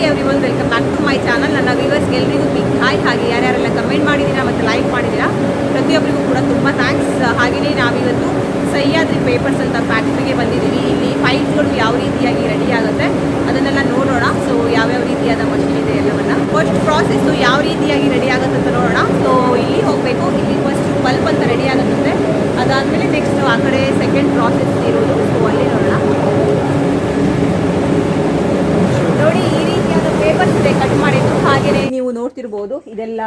Everyone, welcome back to my channel. ನನ್ನ ವ್ಯೂವರ್ಸ್ಗೆ ಎಲ್ಲರಿಗೂ ಬಿಗ್ ಹಾಯ್. ಹಾಗೆ ಯಾರ್ಯಾರೆಲ್ಲ ಕಮೆಂಟ್ ಮಾಡಿದ್ದೀರಾ ಮತ್ತು ಲೈಕ್ ಮಾಡಿದ್ದೀರಾ ಪ್ರತಿಯೊಬ್ಬರಿಗೂ ಕೂಡ ತುಂಬ ಥ್ಯಾಂಕ್ಸ್. ಹಾಗೆಯೇ ನಾವಿವತ್ತು ಸಹ್ಯಾದ್ರಿ ಪೇಪರ್ಸ್ ಅಂತ ಫ್ಯಾಕ್ಟ್ರಿಗೆ ಬಂದಿದ್ದೀವಿ. ಇಲ್ಲಿ ಫೈಲ್ಸ್ಗಳು ಯಾವ ರೀತಿಯಾಗಿ ರೆಡಿ ಆಗುತ್ತೆ ಅದನ್ನೆಲ್ಲ ನೋಡೋಣ. ಸೊ ಯಾವ್ಯಾವ ರೀತಿಯಾದ ಮಷಿನ್ ಇದೆ ಎಲ್ಲವನ್ನು, ಫಸ್ಟ್ ಪ್ರಾಸೆಸ್ಸು ಯಾವ ರೀತಿಯಾಗಿ ರೆಡಿ ಆಗುತ್ತೆ ಅಂತ ನೋಡೋಣ. ಸೊ ಇಲ್ಲಿ ಹೋಗಬೇಕು. ಇಲ್ಲಿ ಫಸ್ಟ್ ಬಲ್ಪ್ ಅಂತ ರೆಡಿ ಆಗುತ್ತೆ, ಅದಾದಮೇಲೆ ನೆಕ್ಸ್ಟ್ ಆ ಕಡೆ ಸೆಕೆಂಡ್ ಪ್ರಾಸೆಸ್ ಇರೋದು. ಸೊ ಅಲ್ಲಿ ನೋಡೋಣ. ನೋಡಿ, ಈ ರೀತಿಯಾದ ಪೇಪರ್ಸ್ ಇದೆ ಕಟ್ ಮಾಡಿದ್ದು. ಹಾಗೆಯೇ ನೀವು ನೋಡ್ತಿರ್ಬೋದು, ಇದೆಲ್ಲ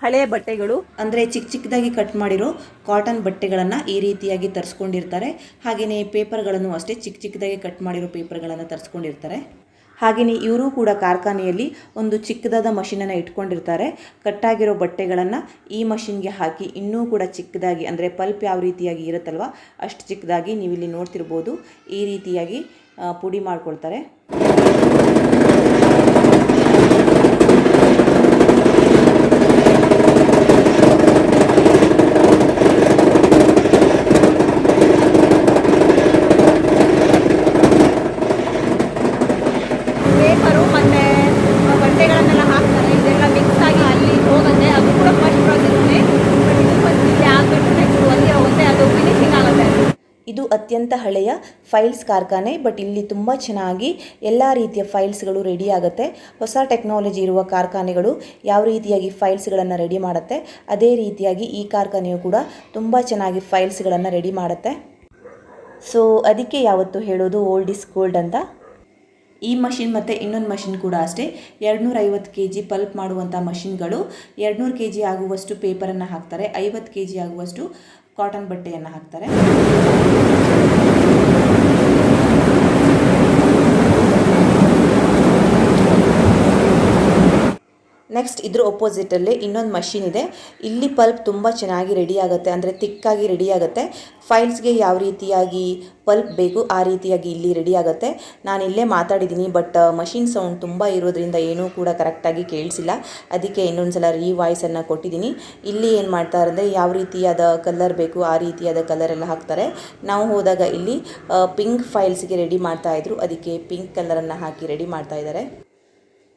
ಹಳೆಯ ಬಟ್ಟೆಗಳು, ಅಂದರೆ ಚಿಕ್ಕ ಚಿಕ್ಕದಾಗಿ ಕಟ್ ಮಾಡಿರೋ ಕಾಟನ್ ಬಟ್ಟೆಗಳನ್ನು ಈ ರೀತಿಯಾಗಿ ತರಿಸ್ಕೊಂಡಿರ್ತಾರೆ. ಹಾಗೆಯೇ ಪೇಪರ್ಗಳನ್ನು ಅಷ್ಟೇ ಚಿಕ್ಕ ಚಿಕ್ಕದಾಗಿ ಕಟ್ ಮಾಡಿರೋ ಪೇಪರ್ಗಳನ್ನು ತರಿಸ್ಕೊಂಡಿರ್ತಾರೆ. ಹಾಗೆಯೇ ಇವರು ಕೂಡ ಕಾರ್ಖಾನೆಯಲ್ಲಿ ಒಂದು ಚಿಕ್ಕದಾದ ಮಷಿನನ್ನು ಇಟ್ಕೊಂಡಿರ್ತಾರೆ. ಕಟ್ಟಾಗಿರೋ ಬಟ್ಟೆಗಳನ್ನು ಈ ಮಷಿನ್ಗೆ ಹಾಕಿ ಇನ್ನೂ ಕೂಡ ಚಿಕ್ಕದಾಗಿ, ಅಂದರೆ ಪಲ್ಪ್ ಯಾವ ರೀತಿಯಾಗಿ ಇರುತ್ತಲ್ವ ಅಷ್ಟು ಚಿಕ್ಕದಾಗಿ ನೀವಿಲ್ಲಿ ನೋಡ್ತಿರ್ಬೋದು, ಈ ರೀತಿಯಾಗಿ ಪುಡಿ ಮಾಡ್ಕೊಳ್ತಾರೆ. ಪೇಪರು ಮತ್ತು ಬಟ್ಟೆಗಳನ್ನೆಲ್ಲ ಹಾಕ್ತಾರೆ. ಇದೆಲ್ಲ ಮಿಕ್ಸ್ ಆಗಿ ಅಲ್ಲಿ ಹೋಗುತ್ತೆ. ಅದು ಕೂಡ ಫಸ್ಟ್ ಪ್ರಾಸೆಸ್ನೇ. ಬಟ್ ಇದು ಫಸ್ಟ್ ಇಲ್ಲಿ ಆಗಿಬಿಟ್ಟು ನೆಕ್ಸ್ಟ್ ಅಲ್ಲಿ ಹೋಗುತ್ತೆ, ಅದು ಫಿನಿಶಿಂಗ್ ಆಗುತ್ತೆ. ಇದು ಅತ್ಯಂತ ಹಳೆಯ ಫೈಲ್ಸ್ ಕಾರ್ಖಾನೆ. ಬಟ್ ಇಲ್ಲಿ ತುಂಬ ಚೆನ್ನಾಗಿ ಎಲ್ಲ ರೀತಿಯ ಫೈಲ್ಸ್ಗಳು ರೆಡಿ ಆಗುತ್ತೆ. ಹೊಸ ಟೆಕ್ನಾಲಜಿ ಇರುವ ಕಾರ್ಖಾನೆಗಳು ಯಾವ ರೀತಿಯಾಗಿ ಫೈಲ್ಸ್ಗಳನ್ನು ರೆಡಿ ಮಾಡುತ್ತೆ, ಅದೇ ರೀತಿಯಾಗಿ ಈ ಕಾರ್ಖಾನೆಯು ಕೂಡ ತುಂಬ ಚೆನ್ನಾಗಿ ಫೈಲ್ಸ್ಗಳನ್ನು ರೆಡಿ ಮಾಡುತ್ತೆ. ಸೊ ಅದಕ್ಕೆ ಯಾವತ್ತೂ ಹೇಳೋದು ಓಲ್ಡ್ ಇಸ್ ಗೋಲ್ಡ್ ಅಂತ. ಈ ಮಷಿನ್ ಮತ್ತು ಇನ್ನೊಂದು ಮಷಿನ್ ಕೂಡ ಅಷ್ಟೇ. 250 kg ಪಲ್ಪ್ ಮಾಡುವಂಥ ಮಷಿನ್ಗಳು 200 kg ಆಗುವಷ್ಟು ಪೇಪರನ್ನು ಹಾಕ್ತಾರೆ, 50 kg ಆಗುವಷ್ಟು ಕಾಟನ್ ಬಟ್ಟೆಯನ್ನು ಹಾಕ್ತಾರೆ. ನೆಕ್ಸ್ಟ್ ಇದ್ರ ಒಪೋಸಿಟಲ್ಲಿ ಇನ್ನೊಂದು ಮಷಿನ್ ಇದೆ. ಇಲ್ಲಿ ಪಲ್ಪ್ ತುಂಬ ಚೆನ್ನಾಗಿ ರೆಡಿ ಆಗುತ್ತೆ, ಅಂದರೆ ತಿಕ್ಕಾಗಿ ರೆಡಿ ಆಗುತ್ತೆ. ಫೈಲ್ಸ್ಗೆ ಯಾವ ರೀತಿಯಾಗಿ ಪಲ್ಪ್ ಬೇಕು ಆ ರೀತಿಯಾಗಿ ಇಲ್ಲಿ ರೆಡಿ ಆಗುತ್ತೆ. ನಾನು ಇಲ್ಲೇ ಮಾತಾಡಿದ್ದೀನಿ, ಬಟ್ ಮಷಿನ್ ಸೌಂಡ್ ತುಂಬ ಇರೋದ್ರಿಂದ ಏನೂ ಕೂಡ ಕರೆಕ್ಟಾಗಿ ಕೇಳಿಸಿಲ್ಲ. ಅದಕ್ಕೆ ಇನ್ನೊಂದು ಸಲ ವಾಯ್ಸನ್ನು ಕೊಟ್ಟಿದ್ದೀನಿ. ಇಲ್ಲಿ ಏನು ಮಾಡ್ತಾರೆ ಅಂದರೆ ಯಾವ ರೀತಿಯಾದ ಕಲರ್ ಬೇಕು ಆ ರೀತಿಯಾದ ಕಲರೆಲ್ಲ ಹಾಕ್ತಾರೆ. ನಾವು ಹೋದಾಗ ಇಲ್ಲಿ ಪಿಂಕ್ ಫೈಲ್ಸ್ಗೆ ರೆಡಿ ಮಾಡ್ತಾಯಿದ್ರು, ಅದಕ್ಕೆ ಪಿಂಕ್ ಕಲರನ್ನು ಹಾಕಿ ರೆಡಿ ಮಾಡ್ತಾಯಿದ್ದಾರೆ.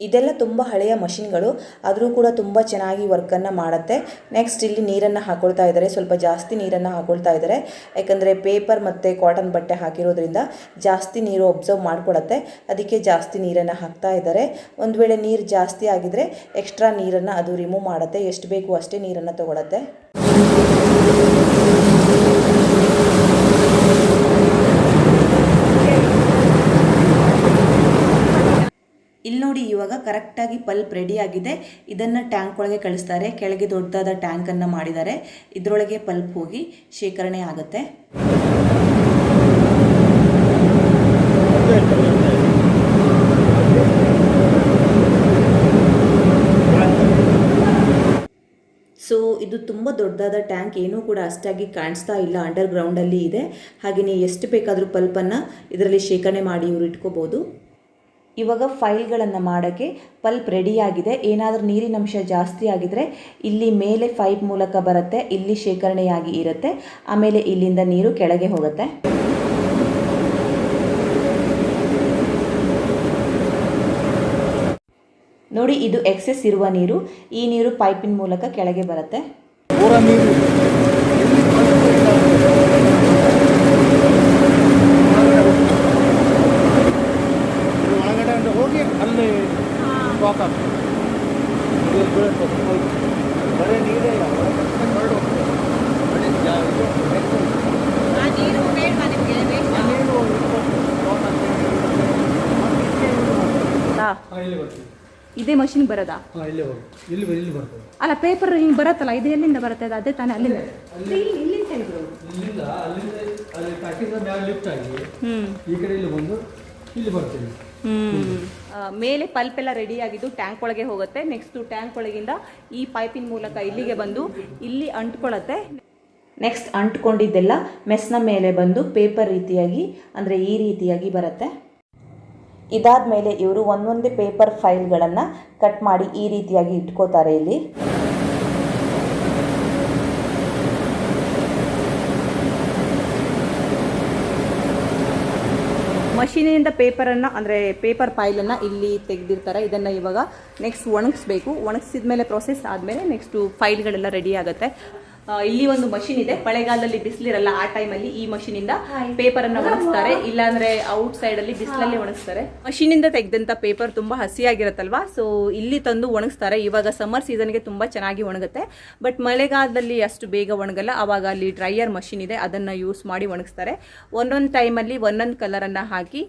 ಇದೆಲ್ಲ ತುಂಬ ಹಳೆಯ ಮಷಿನ್ಗಳು, ಆದರೂ ಕೂಡ ತುಂಬ ಚೆನ್ನಾಗಿ ವರ್ಕನ್ನು ಮಾಡುತ್ತೆ. ನೆಕ್ಸ್ಟ್ ಇಲ್ಲಿ ನೀರನ್ನು ಹಾಕೊಳ್ತಾ ಇದ್ದಾರೆ, ಸ್ವಲ್ಪ ಜಾಸ್ತಿ ನೀರನ್ನು ಹಾಕೊಳ್ತಾ ಇದ್ದಾರೆ. ಯಾಕಂದರೆ ಪೇಪರ್ ಮತ್ತು ಕಾಟನ್ ಬಟ್ಟೆ ಹಾಕಿರೋದ್ರಿಂದ ಜಾಸ್ತಿ ನೀರು ಅಬ್ಸರ್ವ್ ಮಾಡಿಕೊಡತ್ತೆ, ಅದಕ್ಕೆ ಜಾಸ್ತಿ ನೀರನ್ನು ಹಾಕ್ತಾ ಇದ್ದಾರೆ. ಒಂದು ವೇಳೆ ನೀರು ಜಾಸ್ತಿ ಆಗಿದರೆ ಎಕ್ಸ್ಟ್ರಾ ನೀರನ್ನು ಅದು ರಿಮೂವ್ ಮಾಡುತ್ತೆ, ಎಷ್ಟು ಬೇಕು ಅಷ್ಟೇ ನೀರನ್ನು ತಗೊಳುತ್ತೆ. ಇಲ್ಲಿ ನೋಡಿ, ಇವಾಗ ಕರೆಕ್ಟಾಗಿ ಪಲ್ಪ್ ರೆಡಿ ಆಗಿದೆ. ಇದನ್ನು ಟ್ಯಾಂಕ್ ಒಳಗೆ ಕಳಿಸ್ತಾರೆ. ಕೆಳಗೆ ದೊಡ್ಡದಾದ ಟ್ಯಾಂಕನ್ನು ಮಾಡಿದ್ದಾರೆ, ಇದರೊಳಗೆ ಪಲ್ಪ್ ಹೋಗಿ ಶೇಖರಣೆ ಆಗುತ್ತೆ. ಸೊ ಇದು ತುಂಬ ದೊಡ್ಡದಾದ ಟ್ಯಾಂಕ್, ಏನೂ ಕೂಡ ಅಷ್ಟಾಗಿ ಕಾಣಿಸ್ತಾ ಇಲ್ಲ, ಅಂಡರ್ ಗ್ರೌಂಡಲ್ಲಿ ಇದೆ. ಹಾಗೆಯೇ ಎಷ್ಟು ಬೇಕಾದರೂ ಪಲ್ಪನ್ನು ಇದರಲ್ಲಿ ಶೇಖರಣೆ ಮಾಡಿ ಇವರು ಇಟ್ಕೋಬೋದು. ಇವಾಗ ಫೈಲ್ಗಳನ್ನು ಮಾಡೋಕ್ಕೆ ಪಲ್ಪ್ ರೆಡಿಯಾಗಿದೆ. ಏನಾದರೂ ನೀರಿನಂಶ ಜಾಸ್ತಿ ಆಗಿದರೆ ಇಲ್ಲಿ ಮೇಲೆ ಪೈಪ್ ಮೂಲಕ ಬರುತ್ತೆ, ಇಲ್ಲಿ ಶೇಖರಣೆಯಾಗಿ ಇರುತ್ತೆ, ಆಮೇಲೆ ಇಲ್ಲಿಂದ ನೀರು ಕೆಳಗೆ ಹೋಗುತ್ತೆ. ನೋಡಿ, ಇದು ಎಕ್ಸೆಸ್ ಇರುವ ನೀರು. ಈ ನೀರು ಪೈಪಿನ ಮೂಲಕ ಕೆಳಗೆ ಬರುತ್ತೆ. ಇದೇ ಮಷಿನ್ ಬರೋದಾ? ಅಲ್ಲ, ಪೇಪರ್ ಹಿಂಗೆ ಬರುತ್ತಲ್ಲ, ಇದು ಎಲ್ಲಿಂದ ಬರುತ್ತೆ? ಅದೇ ತಾನೇ, ಅಲ್ಲಿಂದ ಮೇಲೆ ಪಲ್ಪ್ ಎಲ್ಲ ರೆಡಿ ಆಗಿದ್ದು ಟ್ಯಾಂಕ್ ಒಳಗೆ ಹೋಗುತ್ತೆ. ನೆಕ್ಸ್ಟ್ ಟ್ಯಾಂಕ್ ಒಳಗಿಂದ ಈ ಪೈಪಿನ ಮೂಲಕ ಇಲ್ಲಿಗೆ ಬಂದು ಇಲ್ಲಿ ಅಂಟ್ಕೊಳ್ಳುತ್ತೆ. ನೆಕ್ಸ್ಟ್ ಅಂಟ್ಕೊಂಡಿದ್ದೆಲ್ಲ ಮೆಸ್ನ ಮೇಲೆ ಬಂದು ಪೇಪರ್ ರೀತಿಯಾಗಿ, ಅಂದರೆ ಈ ರೀತಿಯಾಗಿ ಬರುತ್ತೆ. ಇದಾದ ಮೇಲೆ ಇವರು ಒಂದೊಂದೇ ಪೇಪರ್ ಫೈಲ್ಗಳನ್ನು ಕಟ್ ಮಾಡಿ ಈ ರೀತಿಯಾಗಿ ಇಟ್ಕೋತಾರೆ ಇಲ್ಲಿ. ಮಷೀನಿಂದ ಪೇಪರನ್ನು ಅಂದರೆ ಪೇಪರ್ ಫೈಲನ್ನು ಇಲ್ಲಿ ತೆಗೆದಿರ್ತಾರೆ. ಇದನ್ನು ಇವಾಗ ನೆಕ್ಸ್ಟ್ ಒಣಗಿಸ್ಬೇಕು. ಒಣಗಿಸಿದ ಮೇಲೆ ಪ್ರೊಸೆಸ್ ಆದಮೇಲೆ ನೆಕ್ಸ್ಟು ಫೈಲ್ಗಳೆಲ್ಲ ರೆಡಿ ಆಗುತ್ತೆ. ಇಲ್ಲಿ ಒಂದು ಮಷಿನ್ ಇದೆ. ಮಳೆಗಾಲದಲ್ಲಿ ಬಿಸಿಲಿರಲ್ಲ, ಆ ಟೈಮಲ್ಲಿ ಈ ಮಷೀನಿಂದ ಪೇಪರನ್ನು ಒಣಗಿಸ್ತಾರೆ. ಇಲ್ಲಾಂದ್ರೆ ಔಟ್ ಸೈಡಲ್ಲಿ ಬಿಸಿಲಲ್ಲಿ ಒಣಗಿಸ್ತಾರೆ. ಮಷೀನಿಂದ ತೆಗೆದಂಥ ಪೇಪರ್ ತುಂಬ ಹಸಿಯಾಗಿರುತ್ತಲ್ವಾ, ಸೊ ಇಲ್ಲಿ ತಂದು ಒಣಗಿಸ್ತಾರೆ. ಇವಾಗ ಸಮ್ಮರ್ ಸೀಸನ್ಗೆ ತುಂಬ ಚೆನ್ನಾಗಿ ಒಣಗುತ್ತೆ. ಬಟ್ ಮಳೆಗಾಲದಲ್ಲಿ ಅಷ್ಟು ಬೇಗ ಒಣಗಲ್ಲ. ಆವಾಗ ಅಲ್ಲಿ ಡ್ರೈಯರ್ ಮಷೀನ್ ಇದೆ, ಅದನ್ನು ಯೂಸ್ ಮಾಡಿ ಒಣಗಿಸ್ತಾರೆ. ಒಂದೊಂದು ಟೈಮಲ್ಲಿ ಒಂದೊಂದು ಕಲರನ್ನು ಹಾಕಿ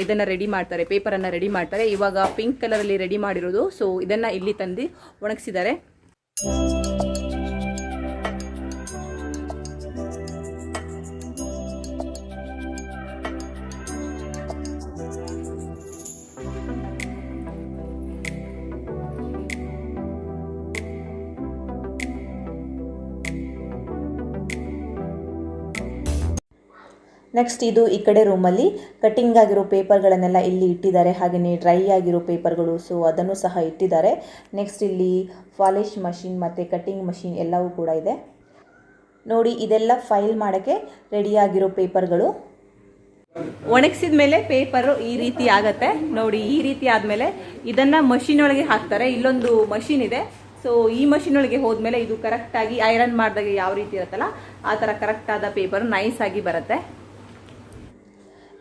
ಇದನ್ನು ರೆಡಿ ಮಾಡ್ತಾರೆ, ಪೇಪರನ್ನು ರೆಡಿ ಮಾಡ್ತಾರೆ. ಇವಾಗ ಪಿಂಕ್ ಕಲರಲ್ಲಿ ರೆಡಿ ಮಾಡಿರೋದು, ಸೊ ಇದನ್ನು ಇಲ್ಲಿ ತಂದು ಒಣಗಿಸಿದ್ದಾರೆ. ನೆಕ್ಸ್ಟ್ ಇದು ಈ ಕಡೆ ರೂಮಲ್ಲಿ ಕಟ್ಟಿಂಗ್ ಆಗಿರೋ ಪೇಪರ್ಗಳನ್ನೆಲ್ಲ ಇಲ್ಲಿ ಇಟ್ಟಿದ್ದಾರೆ. ಹಾಗೆಯೇ ಡ್ರೈ ಆಗಿರೋ ಪೇಪರ್ಗಳು, ಸೊ ಅದನ್ನು ಸಹ ಇಟ್ಟಿದ್ದಾರೆ. ನೆಕ್ಸ್ಟ್ ಇಲ್ಲಿ ಪಾಲಿಶ್ ಮಷಿನ್ ಮತ್ತು ಕಟ್ಟಿಂಗ್ ಮಷಿನ್ ಎಲ್ಲವೂ ಕೂಡ ಇದೆ. ನೋಡಿ, ಇದೆಲ್ಲ ಫೈಲ್ ಮಾಡೋಕ್ಕೆ ರೆಡಿಯಾಗಿರೋ ಪೇಪರ್ಗಳು. ಒಣಗಿಸಿದ ಮೇಲೆ ಪೇಪರು ಈ ರೀತಿ ಆಗತ್ತೆ. ನೋಡಿ, ಈ ರೀತಿ ಆದಮೇಲೆ ಇದನ್ನು ಮಷಿನ್ ಒಳಗೆ ಹಾಕ್ತಾರೆ. ಇಲ್ಲೊಂದು ಮಷಿನ್ ಇದೆ. ಸೊ ಈ ಮಷಿನ್ ಒಳಗೆ ಹೋದ್ಮೇಲೆ ಇದು ಕರೆಕ್ಟಾಗಿ ಐರನ್ ಮಾಡಿದಾಗ ಯಾವ ರೀತಿ ಇರುತ್ತಲ್ಲ ಆ ಥರ ಕರೆಕ್ಟಾದ ಪೇಪರ್ ನೈಸ್ ಆಗಿ ಬರುತ್ತೆ.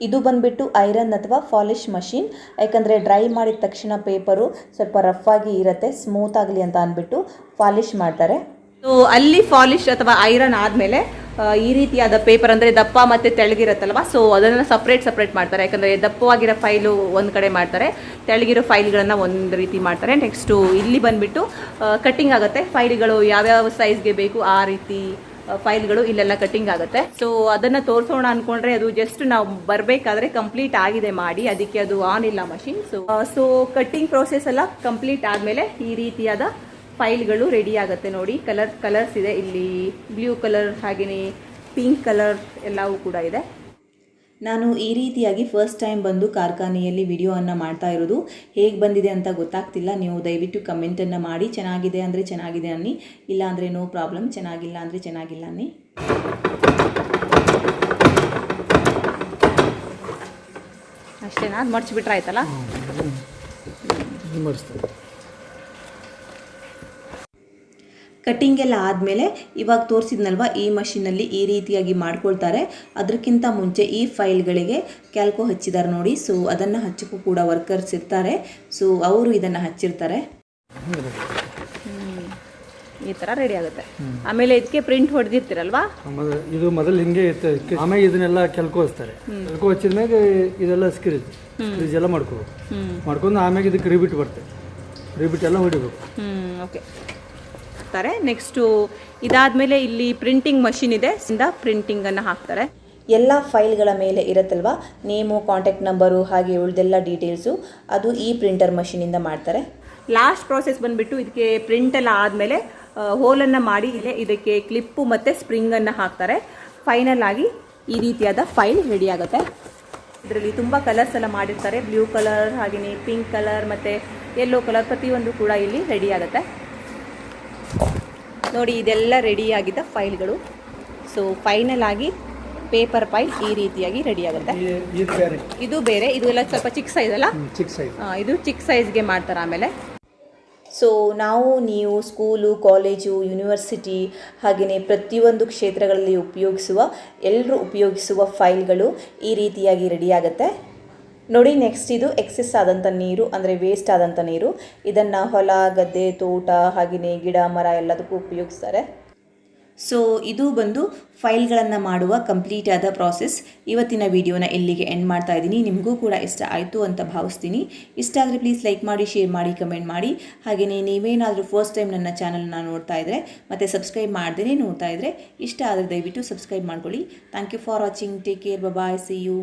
ಇದು ಬಂದುಬಿಟ್ಟು ಐರನ್ ಅಥವಾ ಪಾಲಿಶ್ ಮಷಿನ್. ಯಾಕಂದರೆ ಡ್ರೈ ಮಾಡಿದ ತಕ್ಷಣ ಪೇಪರು ಸ್ವಲ್ಪ ರಫ್ ಆಗಿ ಇರುತ್ತೆ, ಸ್ಮೂತ್ ಆಗಲಿ ಅಂತ ಅಂದ್ಬಿಟ್ಟು ಪಾಲಿಶ್ ಮಾಡ್ತಾರೆ. ಸೊ ಅಲ್ಲಿ ಪಾಲಿಶ್ ಅಥವಾ ಐರನ್ ಆದಮೇಲೆ ಈ ರೀತಿಯಾದ ಪೇಪರ್ ಅಂದರೆ ದಪ್ಪ ಮತ್ತು ತೆಳಗಿರುತ್ತಲ್ವ, ಸೊ ಅದನ್ನು ಸಪ್ರೇಟ್ ಮಾಡ್ತಾರೆ. ಯಾಕಂದರೆ ದಪ್ಪವಾಗಿರೋ ಫೈಲು ಒಂದು ಕಡೆ ಮಾಡ್ತಾರೆ, ತೆಳಗಿರೋ ಫೈಲ್ಗಳನ್ನು ಒಂದು ರೀತಿ ಮಾಡ್ತಾರೆ. ನೆಕ್ಸ್ಟು ಇಲ್ಲಿ ಬಂದುಬಿಟ್ಟು ಕಟ್ಟಿಂಗ್ ಆಗುತ್ತೆ. ಫೈಲ್ಗಳು ಯಾವ್ಯಾವ ಸೈಜ್ಗೆ ಬೇಕು ಆ ರೀತಿ ಫೈಲ್ಗಳು ಇಲ್ಲೆಲ್ಲ ಕಟ್ಟಿಂಗ್ ಆಗುತ್ತೆ. ಸೊ ಅದನ್ನು ತೋರಿಸೋಣ ಅಂದ್ಕೊಂಡ್ರೆ ಅದು ಜಸ್ಟ್ ನಾವು ಬರಬೇಕಾದ್ರೆ ಕಂಪ್ಲೀಟ್ ಆಗಿದೆ ಮಾಡಿ, ಅದಕ್ಕೆ ಅದು ಆನ್ ಇಲ್ಲ ಮಷಿನ್. ಸೊ ಕಟ್ಟಿಂಗ್ ಪ್ರೋಸೆಸ್ ಎಲ್ಲ ಕಂಪ್ಲೀಟ್ ಆದಮೇಲೆ ಈ ರೀತಿಯಾದ ಫೈಲ್ಗಳು ರೆಡಿ ಆಗುತ್ತೆ. ನೋಡಿ, ಕಲರ್ಸ್ ಇದೆ ಇಲ್ಲಿ, ಬ್ಲೂ ಕಲರ್ ಹಾಗೆಯೇ ಪಿಂಕ್ ಕಲರ್ ಎಲ್ಲವೂ ಕೂಡ ಇದೆ. ನಾನು ಈ ರೀತಿಯಾಗಿ ಫಸ್ಟ್ ಟೈಮ್ ಬಂದು ಕಾರ್ಖಾನೆಯಲ್ಲಿ ವಿಡಿಯೋವನ್ನು ಮಾಡ್ತಾ ಇರೋದು. ಹೇಗೆ ಬಂದಿದೆ ಅಂತ ಗೊತ್ತಾಗ್ತಿಲ್ಲ. ನೀವು ದಯವಿಟ್ಟು ಕಮೆಂಟನ್ನು ಮಾಡಿ. ಚೆನ್ನಾಗಿದೆ ಅಂದರೆ ಚೆನ್ನಾಗಿದೆ ಅನ್ನಿ, ಇಲ್ಲ ಅಂದರೆ ನೋ ಪ್ರಾಬ್ಲಮ್. ಚೆನ್ನಾಗಿಲ್ಲ ಅಂದರೆ ಚೆನ್ನಾಗಿಲ್ಲ ಅನ್ನಿ. ಅಷ್ಟೇನಾ? ಅದು ಮಡ್ಚಿಬಿಟ್ರೆ ಆಯ್ತಲ್ಲ. ಕಟ್ಟಿಂಗ್ ಎಲ್ಲ ಆದಮೇಲೆ ಇವಾಗ ತೋರಿಸಿದ್ನಲ್ವ ಈ ಮಷಿನಲ್ಲಿ ಈ ರೀತಿಯಾಗಿ ಮಾಡ್ಕೊಳ್ತಾರೆ. ಅದಕ್ಕಿಂತ ಮುಂಚೆ ಈ ಫೈಲ್ಗಳಿಗೆ ಕ್ಯಾಲ್ಕೋ ಹಚ್ಚಿದ್ದಾರೆ ನೋಡಿ. ಸೊ ಅದನ್ನು ಹಚ್ಚಕ್ಕೂ ಕೂಡ ವರ್ಕರ್ಸ್ ಇರ್ತಾರೆ. ಸೊ ಅವರು ಇದನ್ನು ಹಚ್ಚಿರ್ತಾರೆ. ಈ ಥರ ರೆಡಿ ಆಗುತ್ತೆ. ಆಮೇಲೆ ಇದಕ್ಕೆ ಪ್ರಿಂಟ್ ಹೊಡೆದಿರ್ತೀರಲ್ವಾ, ಇದು ಮೊದಲು ಹಿಂಗೆ ಇರ್ತದೆ. ಆಮೇಲೆ ಇದನ್ನೆಲ್ಲ ಕೆಲ್ಕೋ ಹಚ್ತಾರೆ. ಕೆಲ್ಕೋ ಹಚ್ಚಿದ್ಮ್ಯಾಗ ಇದೆಲ್ಲ ಸ್ಕ್ರೀಜ್ ಎಲ್ಲ ಮಾಡ್ಕೊಂಡು ಆಮೇಲೆ ಇದಕ್ಕೆ ರಿಬಿಟ್ ಬರ್ತದೆ. ರಿಬಿಟ್ ಎಲ್ಲ ಹೊಡಿಬೇಕು. ಓಕೆ. ನೆಕ್ಸ್ಟು ಇದಾದಮೇಲೆ ಇಲ್ಲಿ ಪ್ರಿಂಟಿಂಗ್ ಮಷಿನ್ ಇದೆ, ಪ್ರಿಂಟಿಂಗನ್ನು ಹಾಕ್ತಾರೆ. ಎಲ್ಲ ಫೈಲ್ಗಳ ಮೇಲೆ ಇರುತ್ತಲ್ವ ನೇಮು, ಕಾಂಟ್ಯಾಕ್ಟ್ ನಂಬರು ಹಾಗೆ ಉಳಿದೆಲ್ಲ ಡೀಟೇಲ್ಸು, ಅದು ಈ ಪ್ರಿಂಟರ್ ಮಷಿನಿಂದ ಮಾಡ್ತಾರೆ. ಲಾಸ್ಟ್ ಪ್ರಾಸೆಸ್ ಬಂದುಬಿಟ್ಟು ಇದಕ್ಕೆ ಪ್ರಿಂಟ್ ಎಲ್ಲ ಆದಮೇಲೆ ಹೋಲನ್ನು ಮಾಡಿ ಇದಕ್ಕೆ ಕ್ಲಿಪ್ಪು ಮತ್ತು ಸ್ಪ್ರಿಂಗನ್ನು ಹಾಕ್ತಾರೆ. ಫೈನಲ್ ಆಗಿ ಈ ರೀತಿಯಾದ ಫೈಲ್ ರೆಡಿ ಆಗುತ್ತೆ. ಇದರಲ್ಲಿ ತುಂಬ ಕಲರ್ಸ್ ಎಲ್ಲ ಮಾಡಿರ್ತಾರೆ. ಬ್ಲೂ ಕಲರ್ ಹಾಗೆಯೇ ಪಿಂಕ್ ಕಲರ್ ಮತ್ತು ಯೆಲ್ಲೋ ಕಲರ್ ಪ್ರತಿಯೊಂದು ಕೂಡ ಇಲ್ಲಿ ರೆಡಿ ಆಗುತ್ತೆ. ನೋಡಿ, ಇದೆಲ್ಲ ರೆಡಿಯಾಗಿದ್ದ ಫೈಲ್ಗಳು. ಸೊ ಫೈನಲ್ ಆಗಿ ಪೇಪರ್ ಫೈಲ್ ಈ ರೀತಿಯಾಗಿ ರೆಡಿ ಆಗುತ್ತೆ. ಇದು ಬೇರೆ, ಇದು ಎಲ್ಲ ಸ್ವಲ್ಪ ಚಿಕ್ಕ ಸೈಜ್ ಅಲ್ಲ, ಇದು ಚಿಕ್ಕ ಸೈಜ್ಗೆ ಮಾಡ್ತಾರೆ ಆಮೇಲೆ. ಸೊ ನೀವು ಸ್ಕೂಲು, ಕಾಲೇಜು, ಯೂನಿವರ್ಸಿಟಿ ಹಾಗೆಯೇ ಪ್ರತಿಯೊಂದು ಕ್ಷೇತ್ರಗಳಲ್ಲಿ ಎಲ್ಲರೂ ಉಪಯೋಗಿಸುವ ಫೈಲ್ಗಳು ಈ ರೀತಿಯಾಗಿ ರೆಡಿ ಆಗುತ್ತೆ. ನೋಡಿ, ನೆಕ್ಸ್ಟ್ ಇದು ಎಕ್ಸೆಸ್ ಆದಂಥ ನೀರು ಅಂದರೆ ವೇಸ್ಟ್ ಆದಂಥ ನೀರು. ಇದನ್ನು ಹೊಲ, ಗದ್ದೆ, ತೋಟ ಹಾಗೆಯೇ ಗಿಡ ಮರ ಎಲ್ಲದಕ್ಕೂ ಉಪಯೋಗಿಸ್ತಾರೆ. ಸೊ ಇದು ಬಂದು ಫೈಲ್ಗಳನ್ನು ಮಾಡುವ ಕಂಪ್ಲೀಟ್ ಆದ ಪ್ರಾಸೆಸ್. ಇವತ್ತಿನ ವಿಡಿಯೋನ ಇಲ್ಲಿಗೆ ಎಂಡ್ ಮಾಡ್ತಾ ಇದ್ದೀನಿ. ನಿಮಗೂ ಕೂಡ ಇಷ್ಟ ಆಯಿತು ಅಂತ ಭಾವಿಸ್ತೀನಿ. ಇಷ್ಟ ಆದರೆ ಪ್ಲೀಸ್ ಲೈಕ್ ಮಾಡಿ, ಶೇರ್ ಮಾಡಿ, ಕಮೆಂಟ್ ಮಾಡಿ. ಹಾಗೆಯೇ ನೀವೇನಾದರೂ ಫಸ್ಟ್ ಟೈಮ್ ನನ್ನ ಚಾನಲ್ನ ನೋಡ್ತಾ ಇದ್ದರೆ ಮತ್ತು ಸಬ್ಸ್ಕ್ರೈಬ್ ಮಾಡದೇ ನೋಡ್ತಾ ಇದ್ದರೆ ಇಷ್ಟ ಆದರೆ ದಯವಿಟ್ಟು ಸಬ್ಸ್ಕ್ರೈಬ್ ಮಾಡ್ಕೊಳ್ಳಿ. Thank you for watching. Take care. Bye. See you.